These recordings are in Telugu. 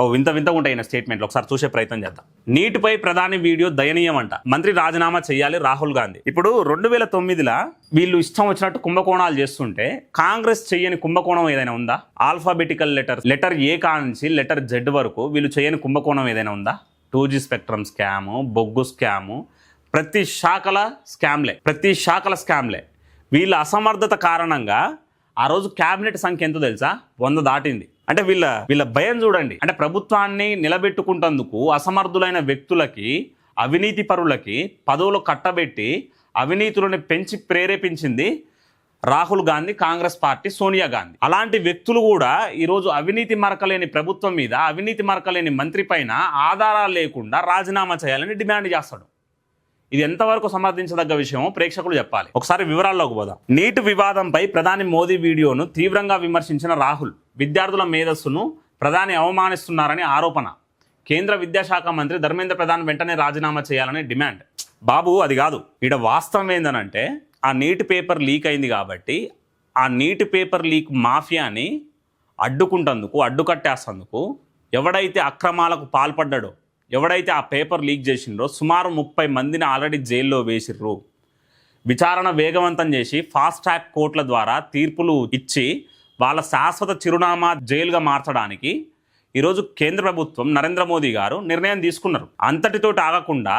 ఓ వింత వింతగా ఉంటాయి స్టేట్మెంట్లు, ఒకసారి చూసే ప్రయత్నం చేద్దాం. నీటిపై ప్రధాని వీడియో దయనీయం అంట, మంత్రి రాజీనామా చేయాలి రాహుల్ గాంధీ. ఇప్పుడు 2009లో వీళ్ళు ఇష్టం వచ్చినట్టు కుంభకోణాలు చేస్తుంటే కాంగ్రెస్ చెయ్యని కుంభకోణం ఏదైనా ఉందా? Alphabetical letter A Kanchi letter Z వరకు వీళ్ళు చేయని కుంభకోణం ఏదైనా ఉందా? 2G స్పెక్ట్రమ్ స్కాము, బొగ్గు స్కాము, ప్రతి శాఖల స్కామ్లే. వీళ్ళ అసమర్థత కారణంగా ఆ రోజు క్యాబినెట్ సంఖ్య ఎంతో తెలుసా? 100 దాటింది. అంటే వీళ్ళ భయం చూడండి. అంటే ప్రభుత్వాన్ని నిలబెట్టుకుంటందుకు అసమర్థులైన వ్యక్తులకి, అవినీతి పరులకి పదవులు కట్టబెట్టి అవినీతులను పెంచి ప్రేరేపించింది రాహుల్ గాంధీ, కాంగ్రెస్ పార్టీ, సోనియా గాంధీ. అలాంటి వ్యక్తులు కూడా ఈరోజు అవినీతి మరకలేని ప్రభుత్వం మీద, అవినీతి మరకలేని మంత్రి పైన ఆధారాలు లేకుండా రాజీనామా చేయాలని డిమాండ్ చేస్తాడు. ఇది ఎంతవరకు సమర్థించదగ్గ విషయమో ప్రేక్షకులు చెప్పాలి. ఒకసారి వివరాల్లోకి పోదాం. నీట్ వివాదంపై ప్రధాని మోదీ వీడియోను తీవ్రంగా విమర్శించిన రాహుల్, విద్యార్థుల మేధస్సును ప్రధాని అవమానిస్తున్నారని ఆరోపణ. కేంద్ర విద్యాశాఖ మంత్రి ధర్మేంద్ర ప్రధాన్ వెంటనే రాజీనామా చేయాలని డిమాండ్. బాబు అది కాదు, ఈడ వాస్తవం ఏందనంటే ఆ నీట్ పేపర్ లీక్ అయింది కాబట్టి ఆ నీట్ పేపర్ లీక్ మాఫియాని అడ్డుకట్టేస్తందుకు ఎవడైతే అక్రమాలకు పాల్పడ్డాడో, ఎవడైతే ఆ పేపర్ లీక్ చేసిండ్రో సుమారు 30 మందిని ఆల్రెడీ జైల్లో వేసిర్రు. విచారణ వేగవంతం చేసి ఫాస్ట్ ట్రాక్ కోర్టుల ద్వారా తీర్పులు ఇచ్చి వాళ్ళ శాశ్వత చిరునామా జైలుగా మార్చడానికి ఈరోజు కేంద్ర ప్రభుత్వం, నరేంద్ర మోదీ గారు నిర్ణయం తీసుకున్నారు. అంతటితో ఆగకుండా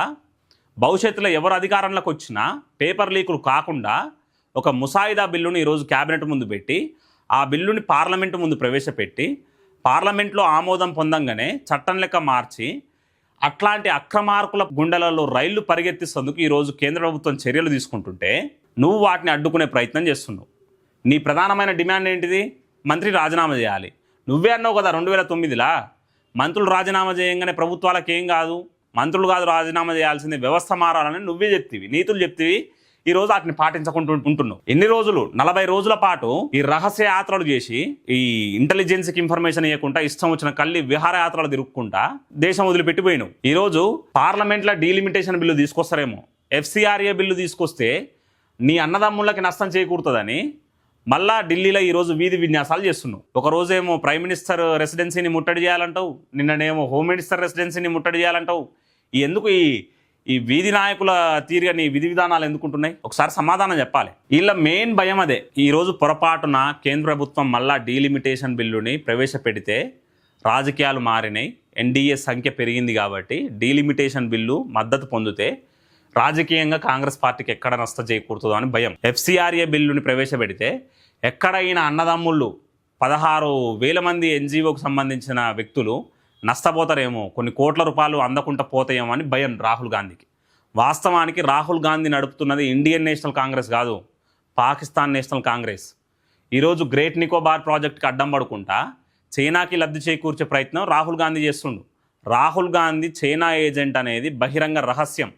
భవిష్యత్తులో ఎవరు అధికారంలోకి వచ్చినా పేపర్ లీకులు కాకుండా ఒక ముసాయిదా బిల్లుని ఈరోజు క్యాబినెట్ ముందు పెట్టి ఆ బిల్లుని పార్లమెంటు ముందు ప్రవేశపెట్టి పార్లమెంట్లో ఆమోదం పొందంగానే చట్టం లెక్క మార్చి అట్లాంటి అక్రమార్కుల గుండెలలో రైళ్లు పరిగెత్తిస్తేందుకు ఈరోజు కేంద్ర ప్రభుత్వం చర్యలు తీసుకుంటుంటే నువ్వు వాటిని అడ్డుకునే ప్రయత్నం చేస్తున్నావు. నీ ప్రధానమైన డిమాండ్ ఏంటిది? మంత్రి రాజీనామా చేయాలి. నువ్వే అన్నావు కదా 2009లో మంత్రులు రాజీనామా చేయంగానే ప్రభుత్వాలకు ఏం కాదు, మంత్రులు కాదు రాజీనామా చేయాల్సింది, వ్యవస్థ మారాలని నువ్వే చెప్తివి, నీతులు చెప్తివి. ఈరోజు వాటిని పాటించకుండా ఉంటున్నావు. ఎన్ని రోజులు? 40 రోజుల పాటు ఈ రహస్య యాత్రలు చేసి ఈ ఇంటెలిజెన్స్కి ఇన్ఫర్మేషన్ ఇవ్వకుండా ఇష్టం వచ్చిన కళ్ళి విహారయాత్రలు తిరుక్కుంటా దేశం వదిలిపెట్టిపోయినావు. ఈరోజు పార్లమెంట్లో డీలిమిటేషన్ బిల్లు తీసుకొస్తారేమో, FCRA బిల్లు తీసుకొస్తే నీ అన్నదమ్ముళ్ళకి నష్టం చేకూరుతుందని మళ్ళా ఢిల్లీలో ఈరోజు వీధి విన్యాసాలు చేస్తున్నావు. ఒకరోజేమో ప్రైమ్ మినిస్టర్ రెసిడెన్సీని ముట్టడి చేయాలంటావు, నిన్ననేమో హోమ్ మినిస్టర్ రెసిడెన్సీని ముట్టడి చేయాలంటావు. ఎందుకు ఈ వీధి నాయకుల తీరుగా నీ విధి విధానాలు ఎందుకుంటున్నాయి? ఒకసారి సమాధానం చెప్పాలి. వీళ్ళ మెయిన్ భయం అదే. ఈరోజు పొరపాటున కేంద్ర ప్రభుత్వం మళ్ళా డీలిమిటేషన్ బిల్లుని ప్రవేశపెడితే రాజకీయాలు మారినాయి, NDA సంఖ్య పెరిగింది కాబట్టి డీలిమిటేషన్ బిల్లు మద్దతు పొందితే రాజకీయంగా కాంగ్రెస్ పార్టీకి ఎక్కడ నష్టం చేకూరుతుందో అని భయం. FCRA బిల్లుని ప్రవేశపెడితే ఎక్కడైనా అన్నదమ్ముళ్ళు 16,000 మంది NGOకు సంబంధించిన వ్యక్తులు నష్టపోతారేమో, కొన్ని కోట్ల రూపాయలు అందకుండా పోతాయేమో అని భయం రాహుల్ గాంధీకి. వాస్తవానికి రాహుల్ గాంధీ నడుపుతున్నది ఇండియన్ నేషనల్ కాంగ్రెస్ కాదు, పాకిస్తాన్ నేషనల్ కాంగ్రెస్. ఈరోజు గ్రేట్ నికోబార్ ప్రాజెక్ట్కి అడ్డం పడుకుంటా చైనాకి లబ్ధి చేకూర్చే ప్రయత్నం రాహుల్ గాంధీ చేస్తుండు. రాహుల్ గాంధీ చైనా ఏజెంట్ అనేది బహిరంగ రహస్యం.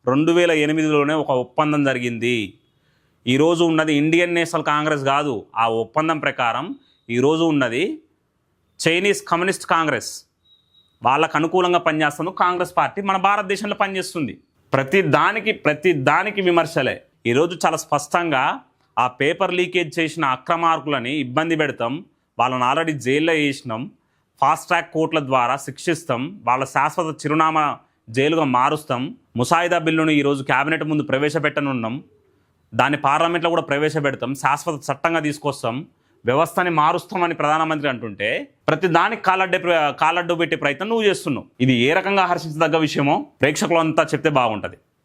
2008లోనే ఒక ఒప్పందం జరిగింది. ఈరోజు ఉన్నది ఇండియన్ నేషనల్ కాంగ్రెస్ కాదు. ఆ ఒప్పందం ప్రకారం ఈరోజు ఉన్నది చైనీస్ కమ్యూనిస్ట్ కాంగ్రెస్. వాళ్ళకు అనుకూలంగా పనిచేస్తుంది కాంగ్రెస్ పార్టీ మన భారతదేశంలో పనిచేస్తుంది. ప్రతి దానికి విమర్శలే. ఈరోజు చాలా స్పష్టంగా ఆ పేపర్ లీకేజ్ చేసిన అక్రమార్కులని ఇబ్బంది పెడతాం, వాళ్ళని ఆల్రెడీ జైల్లో వేసినాం, ఫాస్ట్ ట్రాక్ కోర్టుల ద్వారా శిక్షిస్తాం, వాళ్ళ శాశ్వత చిరునామా జైలుగా మారుస్తాం, ముసాయిదా బిల్లును ఈరోజు క్యాబినెట్ ముందు ప్రవేశపెట్టనున్నాం, దాన్ని పార్లమెంట్లో కూడా ప్రవేశపెడతాం, శాశ్వత చట్టంగా తీసుకొస్తాం, వ్యవస్థని మారుస్తామని ప్రధానమంత్రి అంటుంటే ప్రతి దానికి కాలడ్డు పెట్టే ప్రయత్నం నువ్వు చేస్తున్నావు. ఇది ఏ రకంగా హర్షించదగ్గ విషయమో ప్రేక్షకులంతా చెప్తే బాగుంటుంది.